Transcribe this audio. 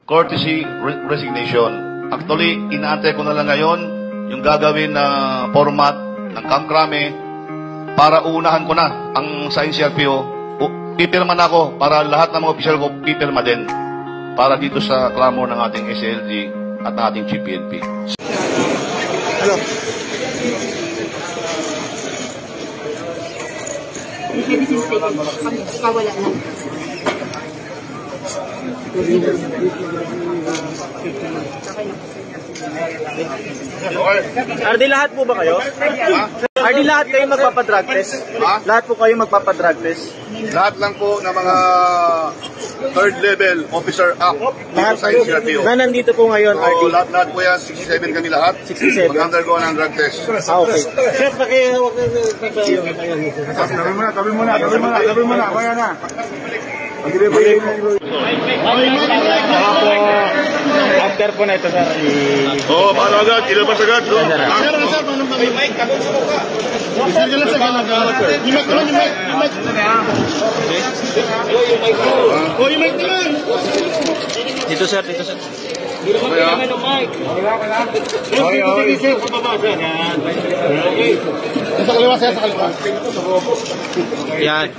courtesy resignation. Actually, inaantay ko na lang ngayon yung gagawin na format ng Camp Crame para uunahan ko na ang sa NCRPO. Pipirma na ako para lahat ng mga opisyal ko pipirma din para dito sa clamor ng ating SLG at ng ating GPNP. Hello. Wala na. RD, lahat po ba kayo? RD, lahat kayo magpapadrug test? Lahat po kayo magpapadrug test? Lahat lang po ng mga third level officer up Lahat sa NCRPO. na nandito po ngayon, RD? So, lahat po yan, 67 kami lahat. 67. Mag-undergo ng drug test. Okay. Sir, pakihawak na. Tabi muna. Kaya na. After po na ito, sir. Oo, paano agad? Ilabas agad. Sir, paano ba kayo? Mike, sir, lang sa gano'n. Yung mic naman, yung mic. Oh, yung mic naman. Dito, sir. Sa kaliwa, sir, sa kaliwa. Yan.